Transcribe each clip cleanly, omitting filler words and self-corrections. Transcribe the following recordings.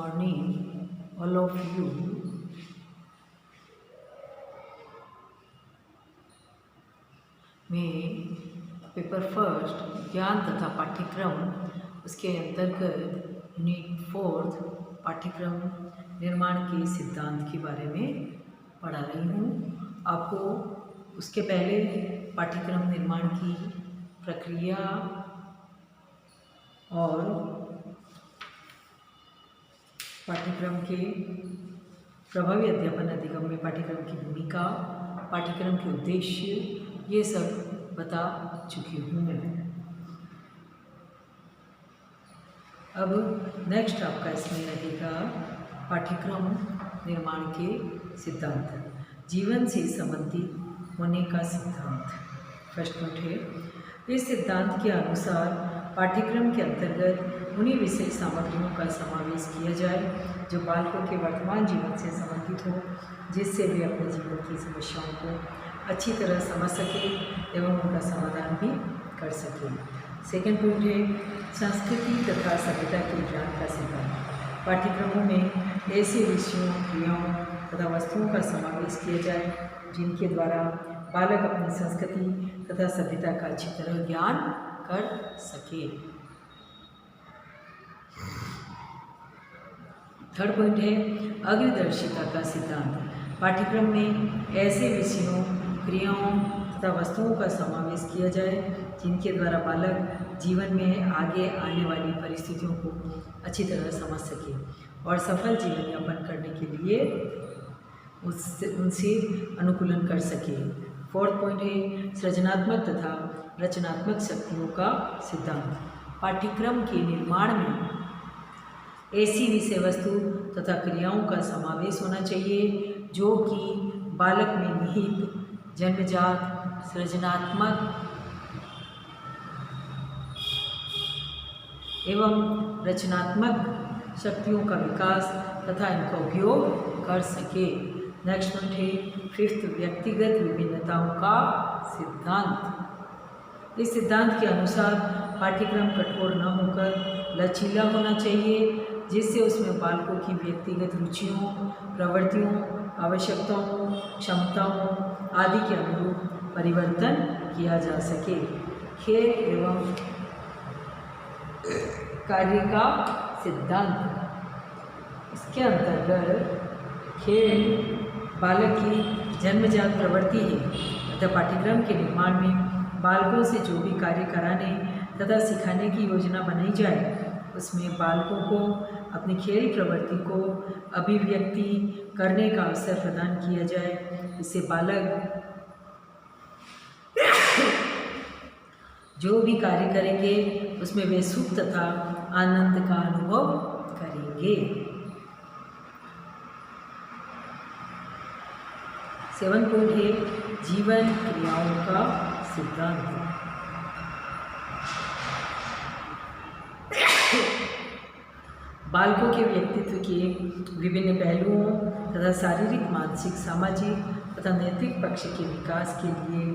morning, all of you. मैं paper first ज्ञान तथा पाठ्यक्रम उसके अंतर्गत यूनिट 4 पाठ्यक्रम निर्माण के सिद्धांत के बारे में पढ़ा रही हूँ। आपको उसके पहले पाठ्यक्रम निर्माण की प्रक्रिया और पाठ्यक्रम के प्रभावी अध्यापन अधिगम में पाठ्यक्रम की भूमिका, पाठ्यक्रम के उद्देश्य, ये सब बता चुकी हूँ मैं। अब नेक्स्ट आपका इसमें रहेगा पाठ्यक्रम निर्माण के सिद्धांत, जीवन से संबंधित होने का सिद्धांत। फर्स्ट पॉइंट है, इस सिद्धांत के अनुसार पाठ्यक्रम के अंतर्गत उन्हीं विषय सामग्रियों का समावेश किया जाए जो बालकों के वर्तमान जीवन से संबंधित हो, जिससे वे अपने जीवन की समस्याओं को अच्छी तरह समझ सके एवं उनका समाधान भी कर सके। सेकेंड पॉइंट है, संस्कृति तथा सभ्यता के ज्ञान का सिद्धांत। पाठ्यक्रमों में ऐसे विषयों, क्रियाओं तथा वस्तुओं का समावेश किया जाए जिनके द्वारा बालक अपनी संस्कृति तथा सभ्यता का अच्छी तरह ज्ञान कर सके। थर्ड पॉइंट है, अग्रदर्शिता का सिद्धांत। पाठ्यक्रम में ऐसे विषयों, क्रियाओं तथा वस्तुओं का समावेश किया जाए जिनके द्वारा बालक जीवन में आगे आने वाली परिस्थितियों को अच्छी तरह समझ सके और सफल जीवन यापन करने के लिए उनसे अनुकूलन कर सके। फोर्थ पॉइंट है, सृजनात्मक तथा रचनात्मक शक्तियों का सिद्धांत। पाठ्यक्रम के निर्माण में ऐसी विषय वस्तु तथा क्रियाओं का समावेश होना चाहिए जो कि बालक में निहित जन्मजात सृजनात्मक एवं रचनात्मक शक्तियों का विकास तथा इनका उपयोग कर सके। नेक्स्ट पॉइंट है, फिफ्थ, व्यक्तिगत विभिन्नताओं का सिद्धांत। इस सिद्धांत के अनुसार पाठ्यक्रम कठोर न होकर लचीला होना चाहिए जिससे उसमें बालकों की व्यक्तिगत रुचियों, प्रवृत्तियों, आवश्यकताओं, क्षमताओं आदि के अनुरूप परिवर्तन किया जा सके। खेल एवं कार्य का सिद्धांत। इसके अंतर्गत खेल बालक की जन्मजात प्रवृत्ति है तथा पाठ्यक्रम के निर्माण में बालकों से जो भी कार्य कराने तथा सिखाने की योजना बनाई जाए उसमें बालकों को अपनी खेल प्रवृत्ति को अभिव्यक्ति करने का अवसर प्रदान किया जाए। इससे बालक जो भी कार्य करेंगे उसमें वे सुख तथा आनंद का अनुभव करेंगे। सेवन पॉइंट है, जीवन क्रियाओं का सिद्धांत। बालकों के व्यक्तित्व के विभिन्न पहलुओं तथा शारीरिक, मानसिक, सामाजिक तथा नैतिक पक्ष के विकास के लिए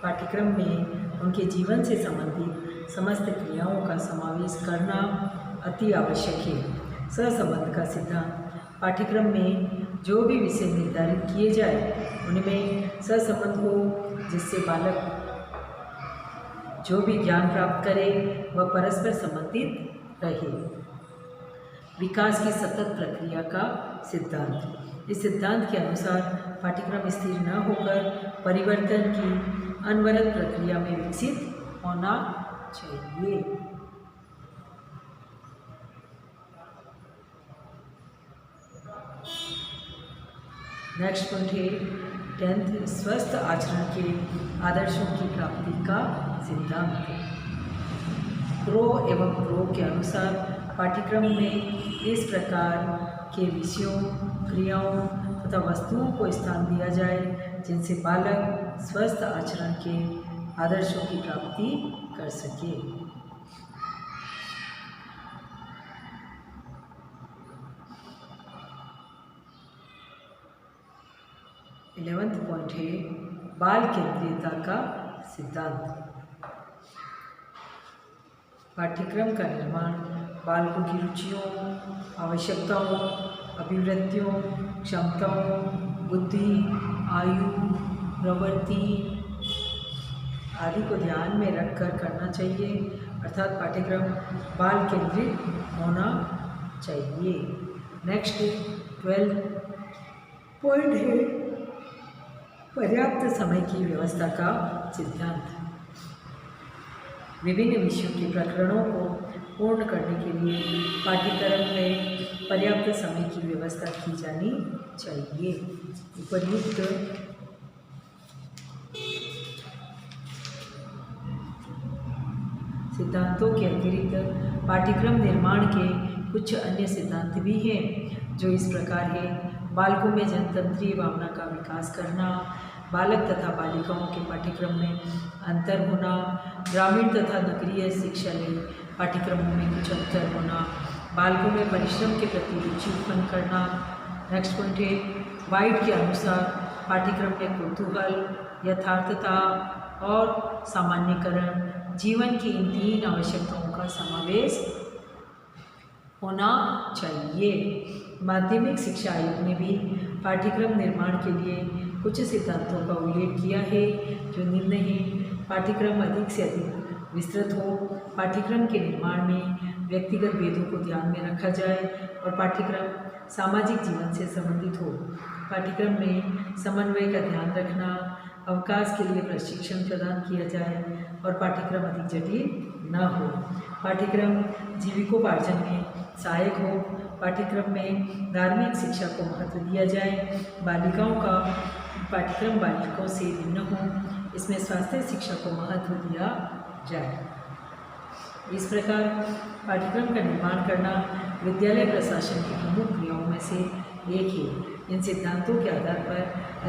पाठ्यक्रम में उनके जीवन से संबंधित समस्त क्रियाओं का समावेश करना अति आवश्यक है। सहसंबंध का सिद्धांत। पाठ्यक्रम में जो भी विषय निर्धारित किए जाए उनमें सहसंबंध हो जिससे बालक जो भी ज्ञान प्राप्त करे वह परस्पर संबंधित रहे। विकास की सतत प्रक्रिया का सिद्धांत। इस सिद्धांत के अनुसार पाठ्यक्रम स्थिर न होकर परिवर्तन की अनवरत प्रक्रिया में विकसित होना चाहिए। नेक्स्ट पॉइंट है, 10th, स्वस्थ आचरण के आदर्शों की प्राप्ति का सिद्धांत। क्रो एवं प्रो के अनुसार पाठ्यक्रम में इस प्रकार के विषयों, क्रियाओं तथा वस्तुओं को स्थान दिया जाए जिनसे बालक स्वस्थ आचरण के आदर्शों की प्राप्ति कर सके। इलेवेंथ पॉइंट है, बाल केंद्रीयता का सिद्धांत। पाठ्यक्रम का निर्माण बालकों की रुचियों, आवश्यकताओं, अभिवृत्तियों, क्षमताओं, बुद्धि, आयु, प्रवृत्ति आदि को ध्यान में रखकर करना चाहिए। अर्थात पाठ्यक्रम बाल केंद्रित होना चाहिए। नेक्स्ट 12 पॉइंट है पर्याप्त समय की व्यवस्था का सिद्धांत। विभिन्न विषयों के प्रकरणों को पूर्ण करने के लिए पाठ्यक्रम में पर्याप्त समय की व्यवस्था की जानी चाहिए। उपर्युक्त सिद्धांतों के अतिरिक्त पाठ्यक्रम निर्माण के कुछ अन्य सिद्धांत भी हैं, जो इस प्रकार है। बालकों में जनतंत्रीय भावना का विकास करना, बालक तथा बालिकाओं के पाठ्यक्रम में अंतर होना, ग्रामीण तथा नगरीय शिक्षालय पाठ्यक्रमों में कुछ अंतर होना, बालकों में परिश्रम के प्रति रुचि उत्पन्न करना। नेक्स्ट पॉइंट है वाइट के अनुसार पाठ्यक्रम में कुतूहल, यथार्थता और सामान्यकरण, जीवन की इन 3 आवश्यकताओं का समावेश होना चाहिए। माध्यमिक शिक्षा आयोग ने भी पाठ्यक्रम निर्माण के लिए कुछ सिद्धांतों का उल्लेख किया है, जो निम्न हैं। पाठ्यक्रम अधिक से अधिक विस्तृत हो, पाठ्यक्रम के निर्माण में व्यक्तिगत भेदों को ध्यान में रखा जाए और पाठ्यक्रम सामाजिक जीवन से संबंधित हो। पाठ्यक्रम में समन्वय का ध्यान रखना, अवकाश के लिए प्रशिक्षण प्रदान किया जाए और पाठ्यक्रम अधिक जटिल न हो। पाठ्यक्रम जीविकोपार्जन में सहायक हो। पाठ्यक्रम में धार्मिक शिक्षा को महत्व दिया जाए। बालिकाओं का पाठ्यक्रम बालिकाओं से भिन्न हो, इसमें स्वास्थ्य शिक्षा को महत्व दिया जाए। इस प्रकार पाठ्यक्रम का निर्माण करना विद्यालय प्रशासन की प्रमुख क्रियाओं में से एक है। इन सिद्धांतों के आधार पर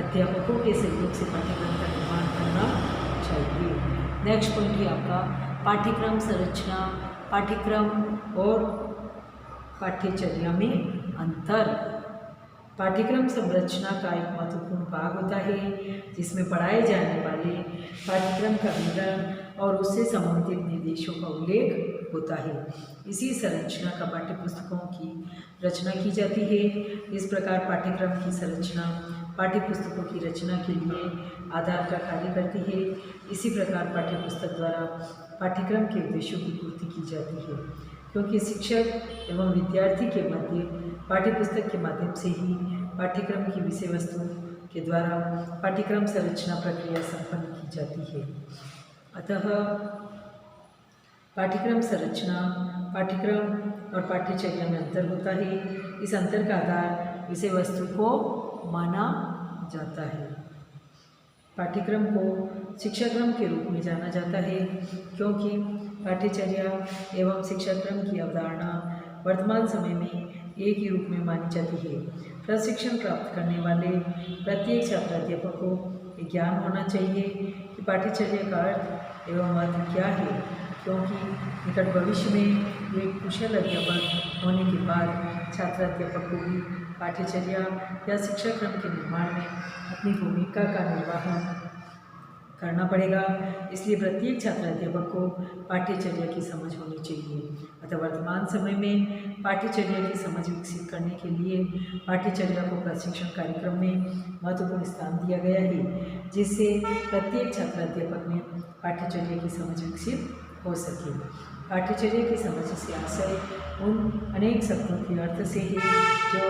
अध्यापकों के सहयोग से पाठ्यक्रम का निर्माण करना चाहिए। नेक्स्ट पॉइंट है आपका पाठ्यक्रम संरचना, पाठ्यक्रम और पाठ्यचर्या में अंतर। पाठ्यक्रम संरचना का एक महत्वपूर्ण भाग होता है, जिसमें पढ़ाए जाने वाले पाठ्यक्रम का विवरण और उससे संबंधित निर्देशों का उल्लेख होता है। इसी संरचना का पाठ्यपुस्तकों की रचना की जाती है। इस प्रकार पाठ्यक्रम की संरचना पाठ्यपुस्तकों की रचना के लिए आधार का कार्य करती है। इसी प्रकार पाठ्यपुस्तक द्वारा पाठ्यक्रम के उद्देश्यों की पूर्ति की जाती है, क्योंकि शिक्षक एवं विद्यार्थी के मध्य पाठ्यपुस्तक के माध्यम से ही पाठ्यक्रम की विषय वस्तु के द्वारा पाठ्यक्रम संरचना प्रक्रिया संपन्न की जाती है। अतः पाठ्यक्रम संरचना, पाठ्यक्रम और पाठ्यचर्या में अंतर होता है। इस अंतर का आधार विषय वस्तु को माना जाता है। पाठ्यक्रम को शिक्षाक्रम के रूप में जाना जाता है, क्योंकि पाठ्यचर्या एवं शिक्षाक्रम की अवधारणा वर्तमान समय में एक ही रूप में मानी जाती है। प्रशिक्षण प्राप्त करने वाले प्रत्येक छात्र अध्यापक को ज्ञान होना चाहिए कि पाठ्यचर्या का अर्थ एवं महत्व क्या है, क्योंकि निकट भविष्य में एक कुशल अध्यापक होने के बाद छात्र अध्यापक को भी पाठ्यचर्या या शिक्षाक्रम के निर्माण में अपनी भूमिका का निर्वहन करना पड़ेगा। इसलिए प्रत्येक छात्र अध्यापक को पाठ्यचर्या की समझ होनी चाहिए। अतः वर्तमान समय में पाठ्यचर्या की समझ विकसित करने के लिए पाठ्यचर्या को प्रशिक्षण कार्यक्रम में महत्वपूर्ण स्थान दिया गया है, जिससे प्रत्येक छात्र अध्यापक में पाठ्यचर्या की समझ विकसित हो सके। पाठ्यचर्या की समझ से आशय उन अनेक शब्दों के अर्थ से है जो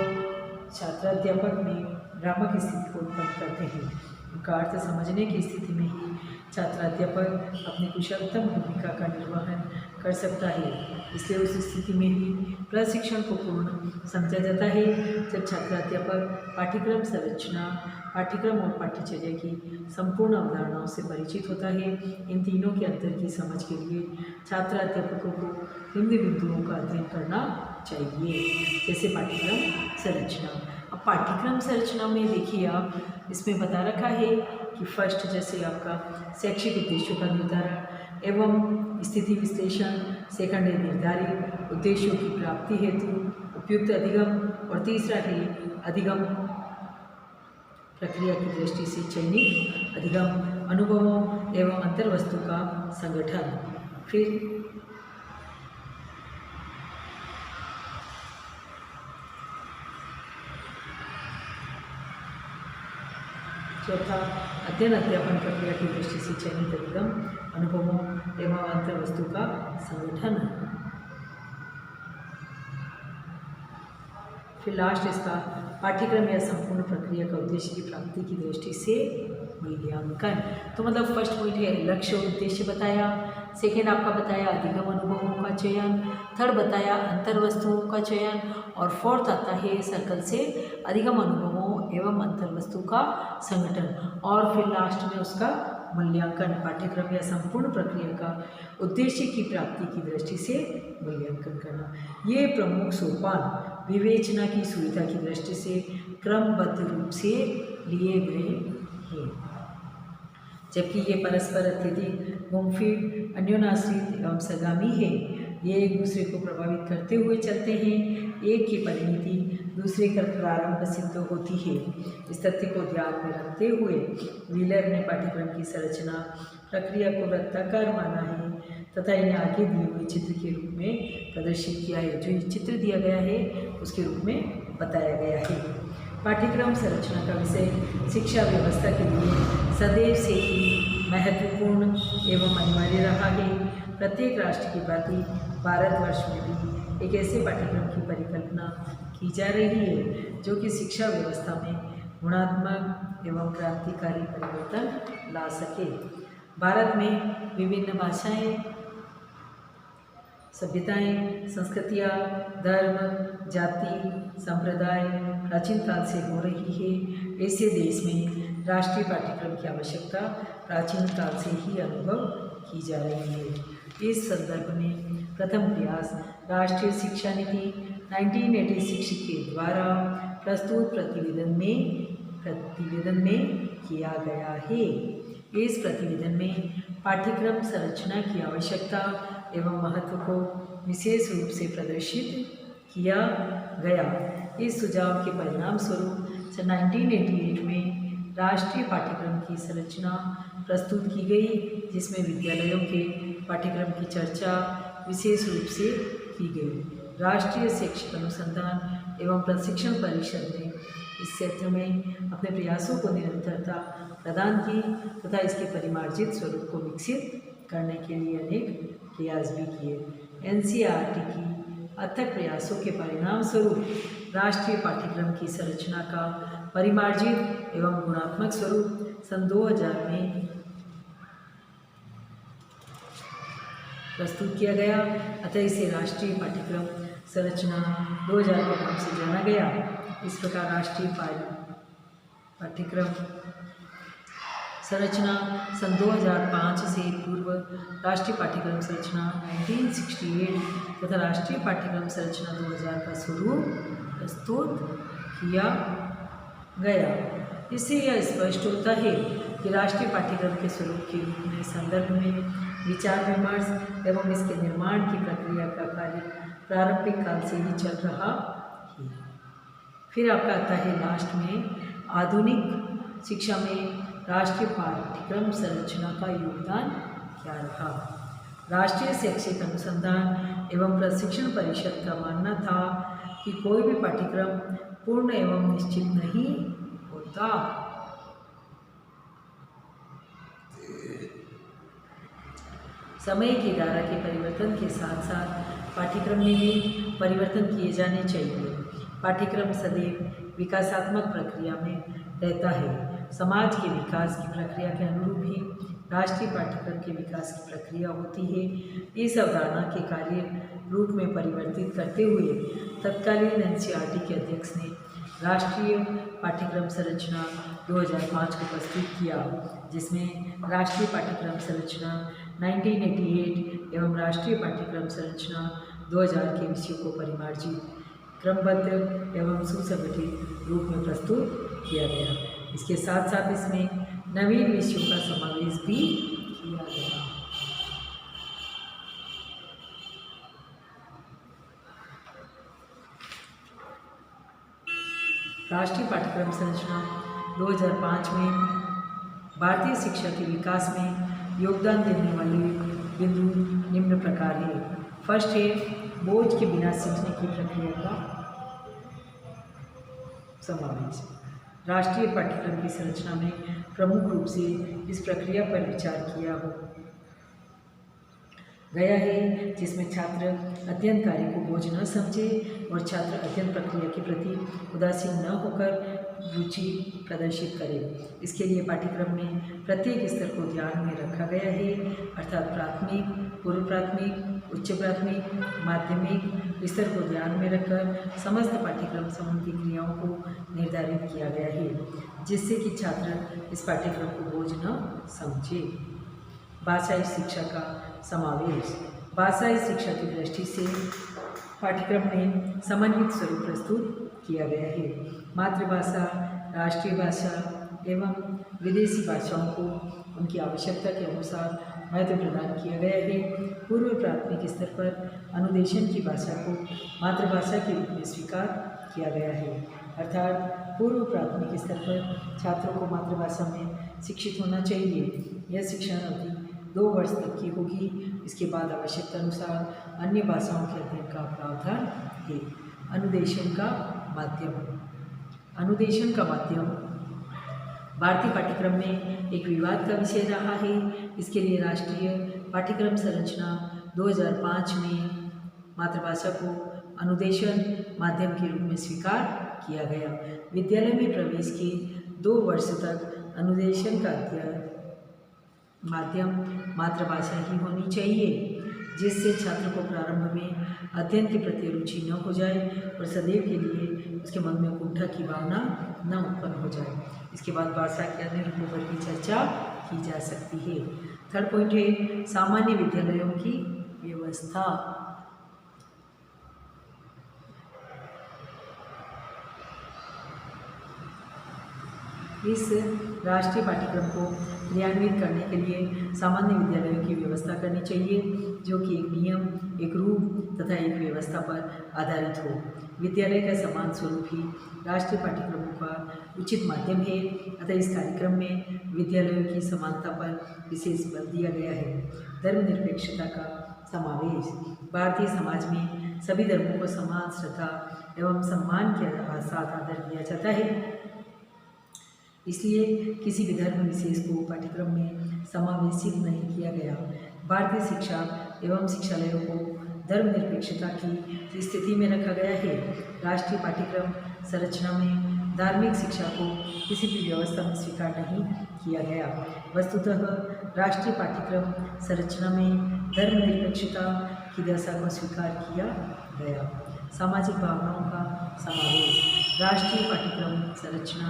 छात्र अध्यापक में भ्रामक स्थिति को उत्पन्न करते हैं। उनका अर्थ समझने की स्थिति में ही छात्र अध्यापक अपनी कुशलतम भूमिका का निर्वहन कर सकता है। इसलिए उस स्थिति में ही प्रशिक्षण को पूर्ण समझा जाता है, जब छात्र अध्यापक पाठ्यक्रम संरचना, पाठ्यक्रम और पाठ्यचर्या की संपूर्ण अवधारणाओं से परिचित होता है। इन तीनों के अंतर की समझ के लिए छात्र अध्यापकों को निम्न बिंदुओं का अध्ययन करना चाहिए, जैसे पाठ्यक्रम संरचना। अब पाठ्यक्रम संरचना में देखिए आप, इसमें बता रखा है कि फर्स्ट जैसे आपका शैक्षिक उद्देश्यों का निर्धारण एवं स्थिति विश्लेषण, सेकंड है निर्धारित उद्देश्यों की प्राप्ति हेतु उपयुक्त अधिगम, और तीसरा है अधिगम प्रक्रिया की दृष्टि से चयनित अधिगम अनुभवों एवं अंतर्वस्तु का संगठन। फिर चौथा, अध्ययन अध्यापन प्रक्रिया की दृष्टि से चयनित अधिगम अनुभवों एवं अंतर वस्तु का संगठन। फिर लास्ट इसका पाठ्यक्रम या संपूर्ण प्रक्रिया का उद्देश्य की प्राप्ति की दृष्टि से मूल्यांकन। तो मतलब फर्स्ट पॉइंट है लक्ष्य और उद्देश्य बताया, सेकेंड आपका बताया अधिगम अनुभवों का चयन, थर्ड बताया अंतर वस्तुओं का चयन, और फोर्थ आता है सर्कल से अधिगम अनुभवों एवं अंतर वस्तु का संगठन, और फिर लास्ट में उसका मूल्यांकन, पाठ्यक्रम या संपूर्ण प्रक्रिया का उद्देश्य की प्राप्ति की दृष्टि से मूल्यांकन करना। ये प्रमुख सोपान विवेचना की सुविधा की दृष्टि से क्रमबद्ध रूप से लिए गए हैं, जबकि ये परस्पर अत्यधिक मुमफिद अन्योनाश्रित एवं सगामी है। ये एक दूसरे को प्रभावित करते हुए चलते हैं, एक की परिणति दूसरे का प्रारंभ सिद्ध होती है। इस तथ्य को ध्यान में रखते हुए व्हीलर ने पाठ्यक्रम की संरचना प्रक्रिया को वृत्ताकार माना है तथा इन्हें आगे दिए हुए चित्र के रूप में प्रदर्शित किया है। जो ये चित्र दिया गया है उसके रूप में बताया गया है। पाठ्यक्रम संरचना का विषय शिक्षा व्यवस्था के लिए सदैव से ही महत्वपूर्ण एवं अनिवार्य रहा है। प्रत्येक राष्ट्र की भांति भारतवर्ष में भी एक ऐसे पाठ्यक्रम की परिकल्पना की जा रही है जो कि शिक्षा व्यवस्था में गुणात्मक एवं क्रांतिकारी परिवर्तन ला सके। भारत में विभिन्न भाषाएं, सभ्यताएं, संस्कृतियाँ, धर्म, जाति, संप्रदाय प्राचीन काल से हो रही है। ऐसे देश में राष्ट्रीय पाठ्यक्रम की आवश्यकता प्राचीन काल से ही अनुभव की जा रही है। इस संदर्भ में प्रथम प्रयास राष्ट्रीय शिक्षा नीति 1986 के द्वारा प्रस्तुत प्रतिवेदन में किया गया है। इस प्रतिवेदन में पाठ्यक्रम संरचना की आवश्यकता एवं महत्व को विशेष रूप से प्रदर्शित किया गया। इस सुझाव के परिणाम स्वरूप 1988 में राष्ट्रीय पाठ्यक्रम की संरचना प्रस्तुत की गई, जिसमें विद्यालयों के पाठ्यक्रम की चर्चा विशेष रूप से की गई। राष्ट्रीय शैक्षिक अनुसंधान एवं प्रशिक्षण परिषद ने इस क्षेत्र में अपने प्रयासों को निरंतरता प्रदान की तथा इसके परिमार्जित स्वरूप को विकसित करने के लिए अनेक प्रयास भी किए। एनसीईआरटी की अथक प्रयासों के परिणाम स्वरूप राष्ट्रीय पाठ्यक्रम की संरचना का परिमार्जित एवं गुणात्मक स्वरूप सन 2000 में प्रस्तुत किया गया। अतः इसे राष्ट्रीय पाठ्यक्रम संरचना 2000 के नाम से जाना गया। इस प्रकार राष्ट्रीय पाठ्यक्रम संरचना सन 2005 से पूर्व राष्ट्रीय पाठ्यक्रम संरचना 1968 तथा राष्ट्रीय पाठ्यक्रम संरचना 2000 का स्वरूप प्रस्तुत किया गया। इससे यह स्पष्ट होता है कि राष्ट्रीय पाठ्यक्रम के स्वरूप के रूप में संदर्भ में विचार विमर्श एवं इसके निर्माण की प्रक्रिया का कार्य प्रारंभिक काल से ही चल रहा है। फिर आपका आता है लास्ट में आधुनिक शिक्षा में राष्ट्रीय पाठ्यक्रम संरचना का योगदान क्या रहा। राष्ट्रीय शैक्षिक अनुसंधान एवं प्रशिक्षण परिषद का मानना था कि कोई भी पाठ्यक्रम पूर्ण एवं निश्चित नहीं होता। समय की धारा के परिवर्तन के साथ साथ पाठ्यक्रम में भी परिवर्तन किए जाने चाहिए। पाठ्यक्रम सदैव विकासात्मक प्रक्रिया में रहता है। समाज के विकास की प्रक्रिया के अनुरूप ही राष्ट्रीय पाठ्यक्रम के विकास की प्रक्रिया होती है। इस अवधारणा के कार्य रूप में परिवर्तित करते हुए तत्कालीन एनसीईआरटी के अध्यक्ष ने राष्ट्रीय पाठ्यक्रम संरचना 2005 को प्रस्तुत किया, जिसमें राष्ट्रीय पाठ्यक्रम संरचना 1988 एवं राष्ट्रीय पाठ्यक्रम संरचना 2000 के विषयों को परिमार्जित, क्रमबद्ध एवं सुसंगठित रूप में प्रस्तुत किया गया। इसके साथ साथ इसमें नवीन विषयों का समावेश भी किया गया। राष्ट्रीय पाठ्यक्रम संरचना 2005 में भारतीय शिक्षा के विकास में योगदान देने वाले बिंदु निम्न प्रकार है। फर्स्ट है बोझ के बिना सीखने की प्रक्रिया का समावेश। राष्ट्रीय पाठ्यक्रम की संरचना में प्रमुख रूप से इस प्रक्रिया पर विचार किया गया है जिसमें छात्र अध्ययन कार्य को बोझ न समझे और छात्र अध्ययन प्रक्रिया के प्रति उदासीन न होकर रुचि प्रदर्शित करे। इसके लिए पाठ्यक्रम में प्रत्येक स्तर को ध्यान में रखा गया है, अर्थात प्राथमिक, पूर्व प्राथमिक, उच्च प्राथमिक, माध्यमिक स्तर को ध्यान में रखकर समस्त पाठ्यक्रम संबंधी क्रियाओं को निर्धारित किया गया है, जिससे कि छात्र इस पाठ्यक्रम को बोझ न समझे। भाषाई शिक्षा का समावेश। भाषाई शिक्षा की दृष्टि से पाठ्यक्रम में समन्वित स्वरूप प्रस्तुत किया गया है। मातृभाषा, राष्ट्रीय भाषा एवं विदेशी भाषाओं को उनकी आवश्यकता के अनुसार महत्व प्रदान किया गया है। पूर्व प्राथमिक स्तर पर अनुदेशन की भाषा को मातृभाषा के रूप में स्वीकार किया गया है, अर्थात पूर्व प्राथमिक स्तर पर छात्रों को मातृभाषा में शिक्षित होना चाहिए। यह शिक्षण अवधि 2 वर्ष तक की होगी। इसके बाद आवश्यकता अनुसार अन्य भाषाओं के अध्ययन का प्रावधान है। अनुदेशन का माध्यम। अनुदेशन का माध्यम भारतीय पाठ्यक्रम में एक विवाद का विषय रहा है। इसके लिए राष्ट्रीय पाठ्यक्रम संरचना 2005 में मातृभाषा को अनुदेशन माध्यम के रूप में स्वीकार किया गया। विद्यालय में प्रवेश के 2 वर्ष तक अनुदेशन का अध्ययन माध्यम मातृभाषा ही होनी चाहिए, जिससे छात्र को प्रारंभ में अध्ययन के प्रति रुचि न हो जाए और सदैव के लिए उसके मन में कुंठा की भावना न उत्पन्न हो जाए। इसके बाद भाषा के अन्य रूपों पर भी चर्चा की जा सकती है। थर्ड पॉइंट है सामान्य विद्यालयों की व्यवस्था। इस राष्ट्रीय पाठ्यक्रम को क्रियान्वित करने के लिए सामान्य विद्यालयों की व्यवस्था करनी चाहिए, जो कि एक नियम, एक रूप तथा एक व्यवस्था पर आधारित हो। विद्यालय का समान स्वरूप ही राष्ट्रीय पाठ्यक्रमों का उचित माध्यम है, अतः इस कार्यक्रम में विद्यालयों की समानता पर विशेष बल दिया गया है। धर्मनिरपेक्षता का समावेश। भारतीय समाज में सभी धर्मों को समान श्रद्धा एवं सम्मान के साथ आदर दिया जाता है, इसलिए किसी भी धर्म विशेष को पाठ्यक्रम में समावेशित नहीं किया गया। भारतीय शिक्षा एवं शिक्षालयों को धर्मनिरपेक्षता की स्थिति में रखा गया है। राष्ट्रीय पाठ्यक्रम संरचना में धार्मिक शिक्षा को किसी भी व्यवस्था में स्वीकार नहीं किया गया। वस्तुतः राष्ट्रीय पाठ्यक्रम संरचना में धर्मनिरपेक्षता की दशा को स्वीकार किया गया। सामाजिक भावनाओं का समावेश। राष्ट्रीय पाठ्यक्रम संरचना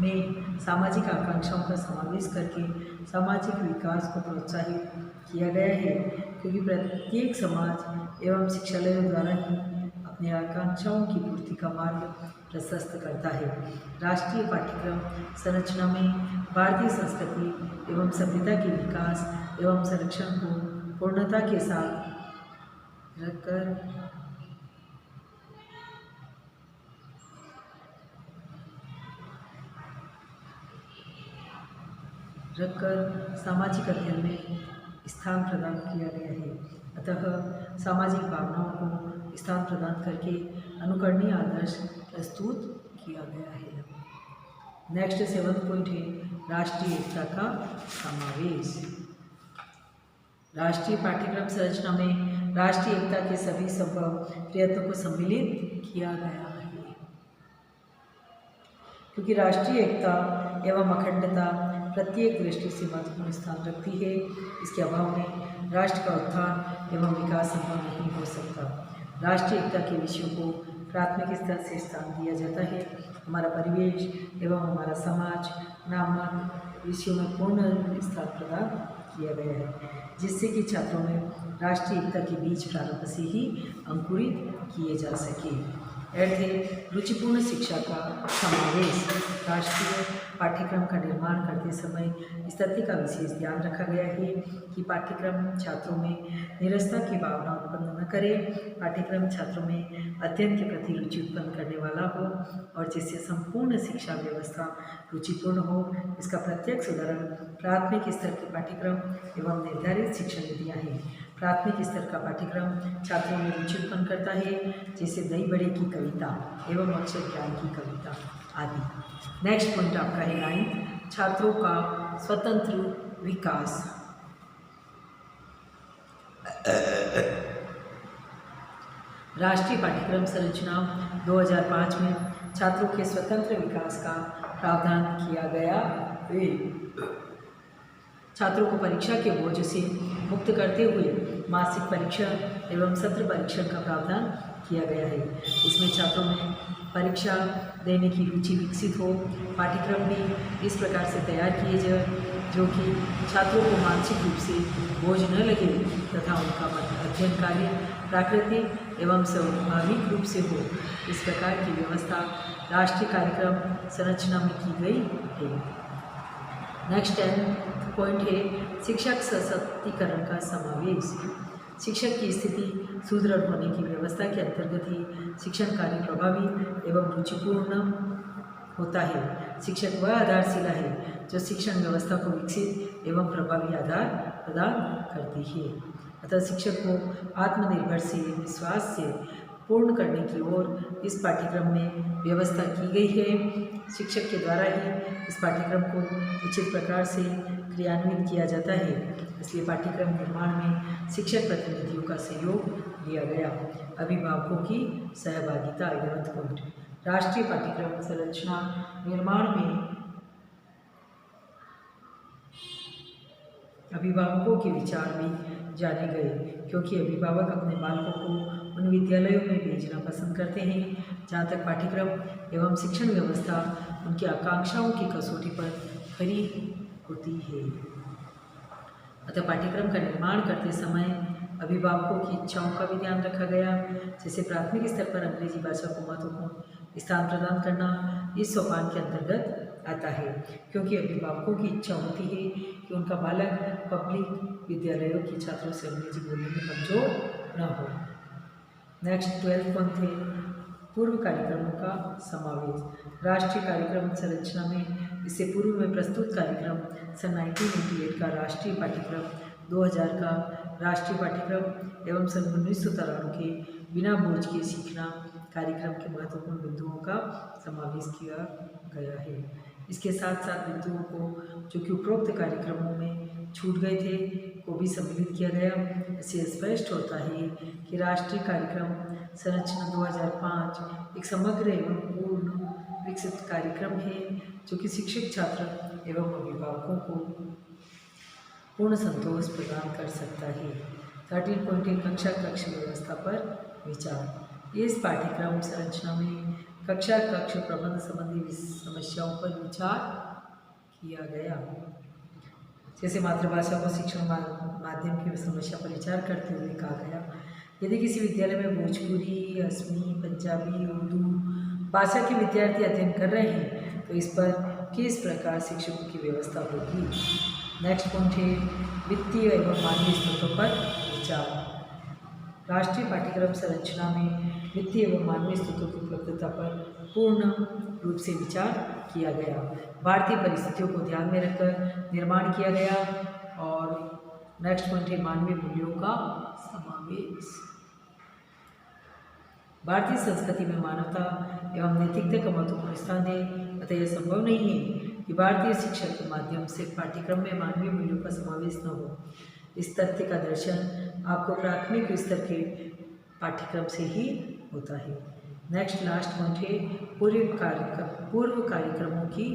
में सामाजिक आकांक्षाओं का समावेश करके सामाजिक विकास को प्रोत्साहित किया गया है, क्योंकि प्रत्येक समाज एवं शिक्षालयों द्वारा ही अपनी आकांक्षाओं की पूर्ति का मार्ग प्रशस्त करता है। राष्ट्रीय पाठ्यक्रम संरचना में भारतीय संस्कृति एवं सभ्यता के विकास एवं संरक्षण को पूर्णता के साथ रखकर सामाजिक अध्ययन में स्थान प्रदान किया गया है। अतः सामाजिक भावनाओं को स्थान प्रदान करके अनुकरणीय आदर्श प्रस्तुत किया गया है। नेक्स्ट 7th पॉइंट है राष्ट्रीय एकता का समावेश। राष्ट्रीय पाठ्यक्रम संरचना में राष्ट्रीय एकता के सभी संभव प्रयत्नों को सम्मिलित किया गया है, क्योंकि राष्ट्रीय एकता एवं अखंडता प्रत्येक दृष्टि से महत्वपूर्ण स्थान रखती है। इसके अभाव में राष्ट्र का उत्थान एवं विकास संभव नहीं हो सकता। राष्ट्रीय एकता के विषयों को प्राथमिक स्तर से स्थान दिया जाता है। हमारा परिवेश एवं हमारा समाज नामक विषयों में पूर्ण स्थान प्रदान किया गया है, जिससे कि छात्रों में राष्ट्रीय एकता के बीज प्रारंभ से ही अंकुरित किए जा सके। अर्थ है रुचिपूर्ण शिक्षा का समावेश। राष्ट्रीय पाठ्यक्रम का निर्माण करते समय इस तथ्य का विशेष ध्यान रखा गया है कि पाठ्यक्रम छात्रों में निरस्ता की भावना उत्पन्न न करे। पाठ्यक्रम छात्रों में अध्ययन के प्रति रुचि उत्पन्न करने वाला हो और जिससे संपूर्ण शिक्षा व्यवस्था रुचिपूर्ण हो। इसका प्रत्यक्ष उदाहरण प्राथमिक स्तर के पाठ्यक्रम एवं निर्धारित शिक्षण नीतियाँ हैं। प्राथमिक स्तर का पाठ्यक्रम छात्रों में रुचि उत्पन्न करता है, जैसे दही बड़े की कविता एवं अक्षर ज्ञान की कविता आदि। नेक्स्ट पॉइंट आपका है 9, छात्रों का स्वतंत्र विकास। राष्ट्रीय पाठ्यक्रम संरचना 2005 में छात्रों के स्वतंत्र विकास का प्रावधान किया गया है। छात्रों को परीक्षा के बोझ से मुक्त करते हुए मासिक परीक्षा एवं सत्र परीक्षण का प्रावधान किया गया है। इसमें छात्रों में परीक्षा देने की रुचि विकसित हो, पाठ्यक्रम भी इस प्रकार से तैयार किए जाए जो कि छात्रों को मानसिक रूप से बोझ न लगे तथा उनका अध्ययन कार्य प्राकृतिक एवं स्वाभाविक रूप से हो। इस प्रकार की व्यवस्था राष्ट्रीय कार्यक्रम संरचना में की गई है। नेक्स्ट 10 पॉइंट है शिक्षक सशक्तिकरण का समावेश। शिक्षक की स्थिति सुदृढ़ होने की व्यवस्था के अंतर्गत ही शिक्षण कार्य प्रभावी एवं रुचिपूर्ण होता है। शिक्षक वह आधारशिला है जो शिक्षण व्यवस्था को विकसित एवं प्रभावी आधार प्रदान करती है। अतः शिक्षक को आत्मनिर्भर से विश्वास से पूर्ण करने की ओर इस पाठ्यक्रम में व्यवस्था की गई है। शिक्षक के द्वारा ही इस पाठ्यक्रम को उचित प्रकार से क्रियान्वित किया जाता है, इसलिए पाठ्यक्रम निर्माण में शिक्षक प्रतिनिधियों का सहयोग लिया गया। अभिभावकों की सहभागिता 11 पॉइंट। राष्ट्रीय पाठ्यक्रम संरचना निर्माण में अभिभावकों के विचार भी जाने गए, क्योंकि अभिभावक अपने बालकों को उन विद्यालयों में भेजना पसंद करते हैं जहाँ तक पाठ्यक्रम एवं शिक्षण व्यवस्था उनकी आकांक्षाओं की कसौटी पर खरी होती है। अतः पाठ्यक्रम का निर्माण करते समय अभिभावकों की इच्छाओं का भी ध्यान रखा गया। जैसे प्राथमिक स्तर पर अंग्रेजी भाषा को महत्वपूर्ण स्थान प्रदान करना इस सोपान के अंतर्गत आता है, क्योंकि अभिभावकों की इच्छा होती है कि उनका बालक पब्लिक विद्यालयों के छात्रों से अंग्रेजी बोलने में कमजोर न हो। नेक्स्ट 12 पॉइंट है पूर्व कार्यक्रमों का समावेश। राष्ट्रीय कार्यक्रम संरचना में इससे पूर्व में प्रस्तुत कार्यक्रम सन 1998 का राष्ट्रीय पाठ्यक्रम, 2000 का राष्ट्रीय पाठ्यक्रम एवं सन 1993 के बिना बोझ के सीखना कार्यक्रम के महत्वपूर्ण बिंदुओं का समावेश किया गया है। इसके साथ साथ बिंदुओं को जो कि उपरोक्त कार्यक्रमों में छूट गए थे को भी सम्मिलित किया गया। इससे स्पष्ट होता है कि राष्ट्रीय कार्यक्रम संरचना 2005 एक समग्र एवं पूर्ण विकसित कार्यक्रम है जो कि शिक्षक, छात्र एवं अभिभावकों को पूर्ण संतोष प्रदान कर सकता है। 13 पॉइंट कक्षा कक्ष व्यवस्था पर विचार। इस पाठ्यक्रम संरचना में कक्षा कक्ष प्रबंध संबंधी समस्याओं पर विचार किया गया। जैसे मातृभाषा को शिक्षण माध्यम की समस्या पर विचार करते हुए कहा गया, यदि किसी विद्यालय में भोजपुरी, असमी, पंजाबी, उर्दू भाषा के विद्यार्थी अध्ययन कर रहे हैं तो इस पर किस प्रकार शिक्षकों की व्यवस्था होगी। नेक्स्ट पॉइंट है वित्तीय एवं मानवीय स्रोतों पर विचार। राष्ट्रीय पाठ्यक्रम संरचना में वित्तीय एवं मानवीय स्रोतों की उपलब्धता पर पूर्ण रूप से विचार किया गया। भारतीय परिस्थितियों को ध्यान में रखकर निर्माण किया गया। और नेक्स्ट पॉइंट है मानवीय मूल्यों का समावेश। भारतीय संस्कृति में मानवता एवं नैतिकता का महत्वपूर्ण स्थान है, अतः यह संभव नहीं है कि भारतीय शिक्षा के माध्यम से पाठ्यक्रम में मानवीय मूल्यों का समावेश न हो। इस तथ्य का दर्शन आपको प्राथमिक स्तर के पाठ्यक्रम से ही होता है। नेक्स्ट लास्ट पॉइंट है पूर्व कार्यक्रमों की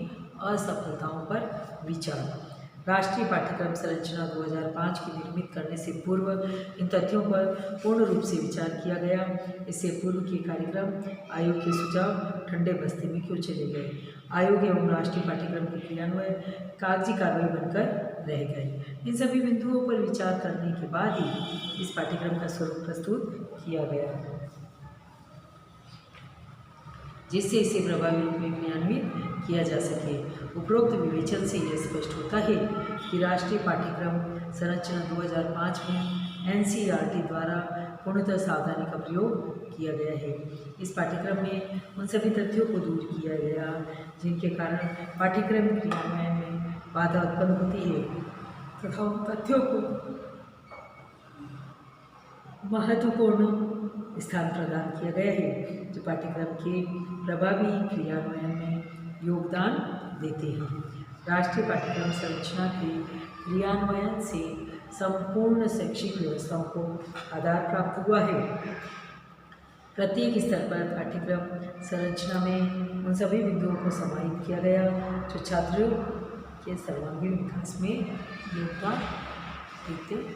असफलताओं पर विचार। राष्ट्रीय पाठ्यक्रम संरचना 2005 की निर्मित करने से पूर्व इन तथ्यों पर पूर्ण रूप से विचार किया गया। इससे पूर्व के कार्यक्रम आयोग के सुझाव ठंडे बस्ते में क्यों चले गए। आयोग एवं राष्ट्रीय पाठ्यक्रम के क्रियान्वयन कागजी कार्रवाई बनकर रह गए। इन सभी बिंदुओं पर विचार करने के बाद ही इस पाठ्यक्रम का स्वरूप प्रस्तुत किया गया, जिससे इसे प्रभावी रूप में क्रियान्वित किया जा सके। उपरोक्त विवेचन से यह स्पष्ट होता है कि राष्ट्रीय पाठ्यक्रम संरचना 2005 में एनसीईआरटी द्वारा पूर्णतः सावधानी का प्रयोग किया गया है। इस पाठ्यक्रम में उन सभी तथ्यों को दूर किया गया जिनके कारण पाठ्यक्रम क्रियान्वयन में बाधा उत्पन्न होती है तथा उन तथ्यों को महत्वपूर्ण स्थान प्रदान किया गया है जो पाठ्यक्रम के प्रभावी क्रियान्वयन में योगदान देते हैं। राष्ट्रीय पाठ्यक्रम संरचना के क्रियान्वयन से संपूर्ण शैक्षिक व्यवस्थाओं को आधार प्राप्त हुआ है। प्रत्येक स्तर पर पाठ्यक्रम संरचना में उन सभी बिंदुओं को समाहित किया गया जो छात्रों के सर्वांगीण विकास में योगदान देते हैं।